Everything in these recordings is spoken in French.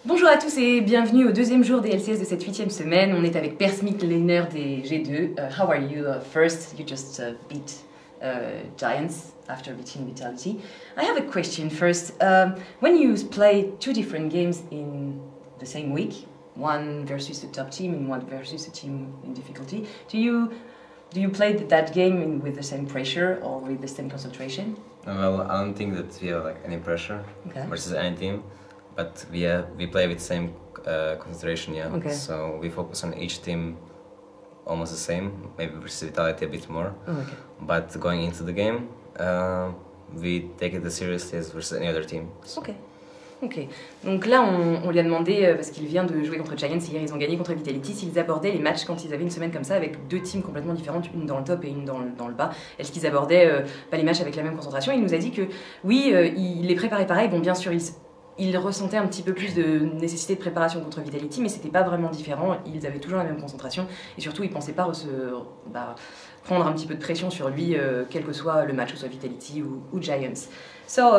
Bonjour à tous et bienvenue au deuxième jour des LCS de cette 8e semaine. On est avec Pers Midlaner des G2. How are you? First, you just beat Giants after beating Vitality. I have a question first. When you play two different games in the same week, one versus a top team and one versus a team in difficulty, do you play that game with the same pressure or with the same concentration? Well, I don't think that we have any pressure versus any team. But we play with the same concentration, yeah. Okay. So we focus on each team almost the same, maybe versus Vitality a bit more. Oh, okay. But going into the game, we take it as seriously as versus any other team. So. Ok. Ok. Donc là, on lui a demandé, parce qu'il vient de jouer contre Giants, hier ils ont gagné contre Vitality, s'ils abordaient les matchs quand ils avaient une semaine comme ça avec deux teams complètement différentes, une dans le top et une dans le bas. Est-ce qu'ils abordaient pas les matchs avec la même concentration? Il nous a dit que oui, il les préparait pareil. Bon, bien sûr, il ressentait un petit peu plus de nécessité de préparation contre Vitality, mais c'était pas vraiment différent. Ils avaient toujours la même concentration et surtout, ils pensaient pas prendre un petit peu de pression sur lui, quel que soit le match, que ce soit Vitality ou Giants. So,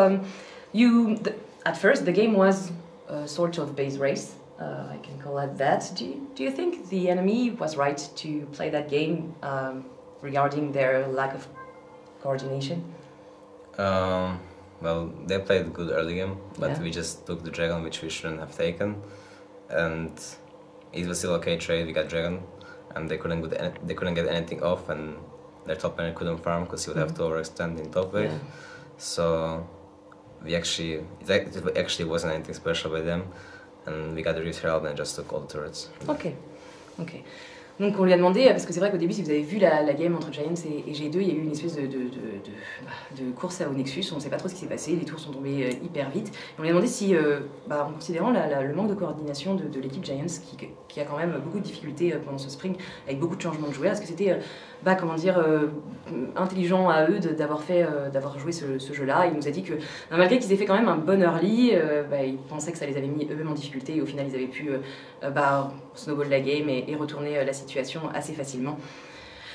at first, the game was a sort of base race. I can call it that. Do you think the enemy was right to play that game regarding their lack of coordination? Well, they played good early game, but Yeah. we just took the Dragon, which we shouldn't have taken, and it was still okay trade. We got Dragon, and they couldn't get anything off, and their top laner couldn't farm because he would have to overextend in top wave. Yeah. So it actually wasn't anything special by them, and we got the Reef Herald and just took all the turrets. Ok. Donc on lui a demandé, parce que c'est vrai qu'au début, si vous avez vu la game entre Giants et G2, il y a eu une espèce de course au Nexus, on ne sait pas trop ce qui s'est passé, les tours sont tombés hyper vite. Et on lui a demandé si, en considérant le manque de coordination de l'équipe Giants, qui a quand même beaucoup de difficultés pendant ce spring, avec beaucoup de changements de joueurs, est-ce que c'était intelligent à eux d'avoir joué ce jeu-là? Il nous a dit que malgré qu'ils aient fait quand même un bon early, ils pensaient que ça les avait mis eux-mêmes en difficulté et au final ils avaient pu snowball la game et retourner la situation assez facilement.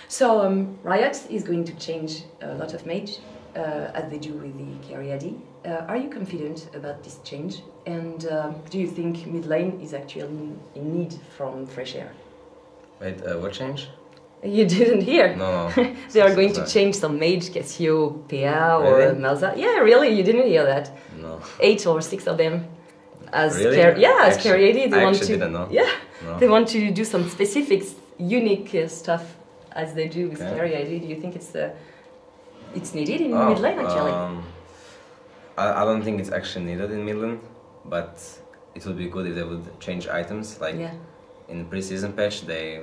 So Riot is going to change a lot of mage as they do with the carry AD. Are you confident about this change? And do you think mid lane is actually in need from fresh air? Wait, what change? You didn't hear? No. They are going to change some mage, Cassio, PA or Really? Malza. Yeah, really? You didn't hear that? No. 8 or 6 of them. As Really? as carry AD, they I want actually to. didn't know. Yeah, No. they want to do some specific, unique stuff as they do with Okay. carry AD. Do you think it's needed in mid lane actually? I don't think it's actually needed in Midland, but it would be good if they would change items. Like Yeah. in the pre-season patch, they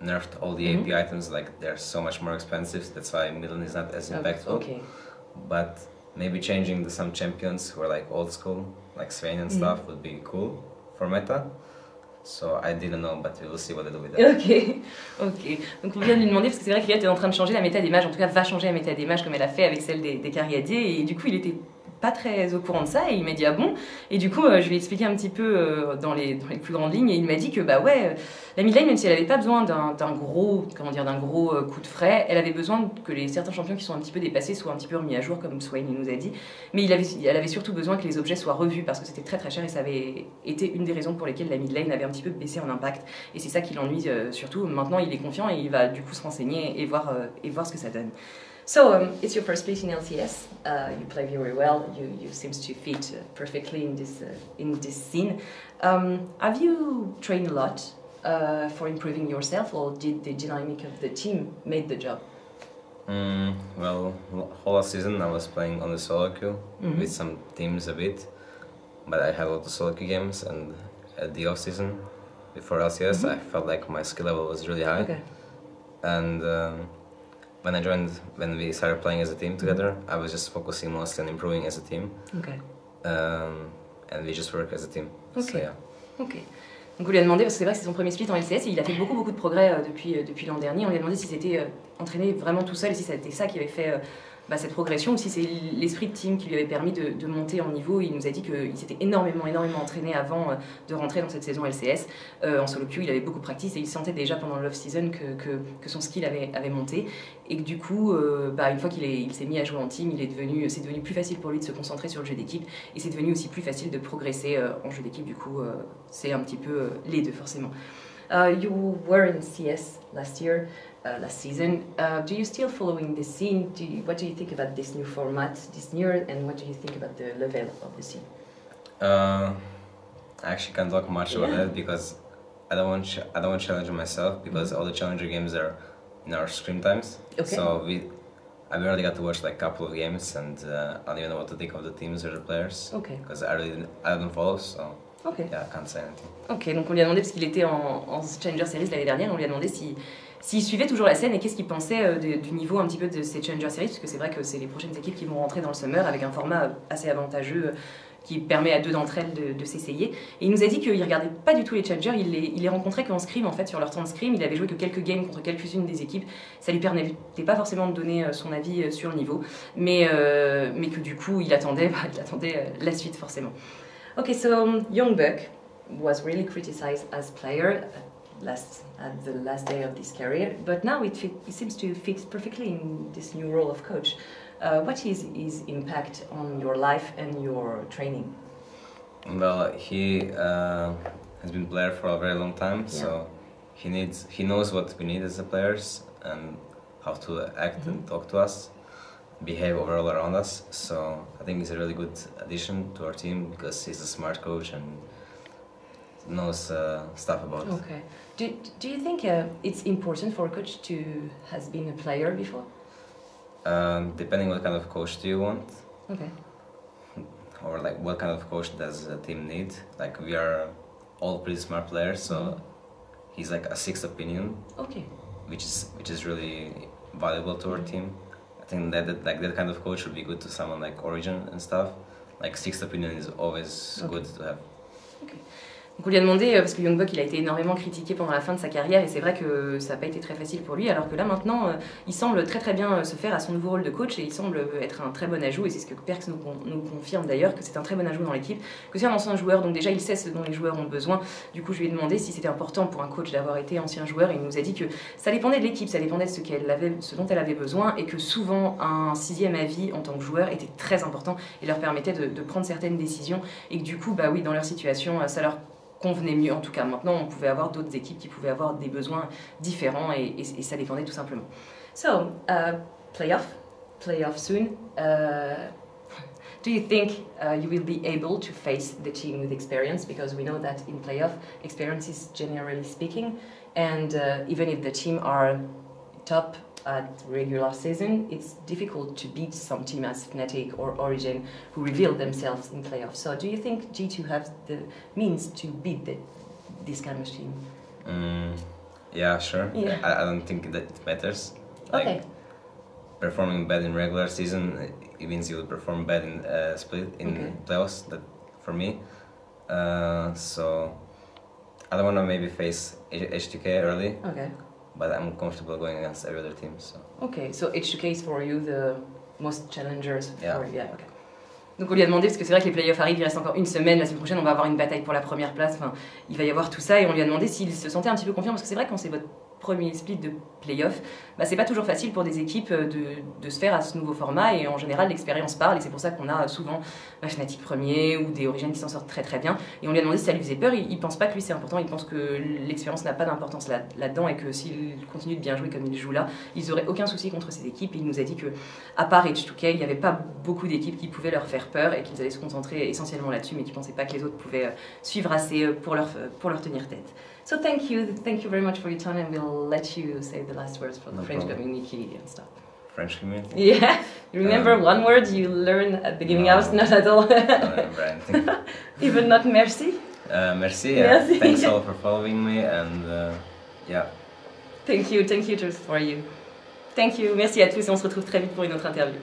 nerfed all the AP items. Like they're so much more expensive. That's why Midland is not as impactful. Okay. But maybe changing some champions who are like old school, like Swain and stuff, would be cool for meta. So I didn't know, but we will see what they do with that. Ok. Donc on vient de lui demander, parce que c'est vrai qu'il est en train de changer la méta des mages, en tout cas va changer la méta des mages comme elle a fait avec celle des carry AD, et du coup il était pas très au courant de ça, et il m'a dit ah bon, et du coup je lui ai expliqué un petit peu dans les plus grandes lignes, et il m'a dit que la mid lane, même si elle avait pas besoin d'un gros coup de frais, elle avait besoin que certains champions qui sont un petit peu dépassés soient un petit peu remis à jour, comme Swain il nous a dit, mais elle avait surtout besoin que les objets soient revus, parce que c'était très très cher, et ça avait été une des raisons pour lesquelles la mid lane avait un petit peu baissé en impact, et c'est ça qui l'ennuie surtout. Maintenant il est confiant et il va du coup se renseigner et voir ce que ça donne. So it's your first split in LCS. You play very well. You seems to fit perfectly in this scene. Have you trained a lot for improving yourself, or did the dynamic of the team made the job? Well, whole last season I was playing on the solo queue with some teams a bit, but I had a lot of solo queue games, and at the off season before LCS I felt like my skill level was really high. Okay. And when we started playing as a team together, I was just focusing mostly on improving as a team. Okay. And we just work as a team. Okay. So, yeah. Ok. Donc on lui a demandé, parce que c'est vrai que c'est son premier split en LCS et il a fait beaucoup de progrès depuis l'an dernier, on lui a demandé si c'était entraîné vraiment tout seul et si c'était ça qui avait fait cette progression, ou si c'est l'esprit de team qui lui avait permis de monter en niveau. Il nous a dit qu'il s'était énormément entraîné avant de rentrer dans cette saison LCS. En solo queue, il avait beaucoup practice et il sentait déjà pendant l'off-season que son skill avait monté. Et que du coup, une fois qu'il s'est mis à jouer en team, c'est devenu plus facile pour lui de se concentrer sur le jeu d'équipe et c'est devenu aussi plus facile de progresser en jeu d'équipe. Du coup, c'est un petit peu les deux forcément. You were in CS last season. Do you still following the scene? What do you think about this new format this year, and what do you think about the level of the scene? I actually can't talk much about that because I don't want to challenge myself because all the challenger games are in our scrim times. Okay. So I already got to watch like a couple of games and I don't even know what to think of the teams or the players. Okay. Because I don't follow, so. Okay. Yeah, I can't say anything. Ok, donc on lui a demandé, parce qu'il était en Challenger Series l'année dernière, on lui a demandé s'il suivait toujours la scène et qu'est-ce qu'il pensait du niveau un petit peu de ces Challenger Series, parce que c'est vrai que c'est les prochaines équipes qui vont rentrer dans le Summer avec un format assez avantageux qui permet à 2 d'entre elles de s'essayer. Et il nous a dit qu'il ne regardait pas du tout les Challengers, il les rencontrait qu'en scrim, en fait, sur leur temps de scrim. Il avait joué que quelques games contre quelques-unes des équipes. Ça lui permettait pas forcément de donner son avis sur le niveau, mais que du coup, il attendait la suite forcément. Okay, so Youngbuck was really criticized as player at the last day of his career, but now it seems to fit perfectly in this new role of coach. What is his impact on your life and your training? Well, he has been a player for a very long time, so he knows what we need as the players and how to act and talk to us, behave overall around us. So I think he's a really good addition to our team because he's a smart coach and knows stuff about it. Okay. Do you think it's important for a coach to has been a player before? Depending what kind of coach do you want. Okay. Or like what kind of coach does the team need? Like we are all pretty smart players, so he's like a sixth opinion. Okay. Which is really valuable to our team. I think that kind of coach would be good to someone like Origin and stuff. Like sixth opinion is always good to have. Okay. Donc on lui a demandé, parce que Youngbuck il a été énormément critiqué pendant la fin de sa carrière et c'est vrai que ça n'a pas été très facile pour lui, alors que là maintenant il semble très bien se faire à son nouveau rôle de coach et il semble être un très bon ajout, et c'est ce que Perks nous confirme d'ailleurs, que c'est un très bon ajout dans l'équipe, que c'est un ancien joueur, donc déjà il sait ce dont les joueurs ont besoin. Du coup je lui ai demandé si c'était important pour un coach d'avoir été ancien joueur et il nous a dit que ça dépendait de l'équipe, ça dépendait de ce dont elle avait besoin, et que souvent un 6e avis en tant que joueur était très important et leur permettait de prendre certaines décisions, et que du coup bah oui, dans leur situation ça leur convenait mieux. En tout cas, maintenant, on pouvait avoir d'autres équipes qui pouvaient avoir des besoins différents et ça dépendait tout simplement. So, playoff soon. Do you think you will be able to face the team with experience? Because we know that in playoff, experience is generally speaking, and even if the team are top at regular season, it's difficult to beat some team as Fnatic or Origin who reveal themselves in playoffs. So do you think G2 have the means to beat this kind of team? Yeah, sure. Yeah. I don't think that it matters. Like, okay. Performing bad in regular season, it means you will perform bad in split in playoffs. That for me. So I don't want to maybe face H2K early. Okay. But I'm comfortable going against every other team. So. Okay, so H2K is for you the most challengers. Yeah. Okay. Donc on lui a demandé, parce que c'est vrai que les playoffs arrivent, il reste encore une semaine, la semaine prochaine on va avoir une bataille pour la première place, enfin, il va y avoir tout ça, et on lui a demandé s'il se sentait un petit peu confiant, parce que c'est vrai que quand c'est votre premier split de playoff, bah, c'est pas toujours facile pour des équipes de se faire à ce nouveau format, et en général l'expérience parle, et c'est pour ça qu'on a souvent Fnatic premier ou des Origins qui s'en sortent très bien, et on lui a demandé si ça lui faisait peur. Il pense pas que lui c'est important, il pense que l'expérience n'a pas d'importance là-dedans, et que s'il continue de bien jouer comme il joue là, ils auraient aucun souci contre ces équipes. Et il nous a dit que à part H2K, il n'y avait pas beaucoup d'équipes qui pouvaient leur faire peur, et qu'ils allaient se concentrer essentiellement là-dessus, mais qu'ils pensaient pas que les autres pouvaient suivre assez pour leur tenir tête. So thank you very much for your time, and we'll let you say the last words for the French community and stuff. French community? Yeah. You remember one word you learned at the gaming house? Not at all. I don't remember anything. Even not merci? Merci, yeah. Merci. Thanks all for following me, and yeah. Thank you just for you. Thank you, merci à tous, et on se retrouve très vite pour une autre interview.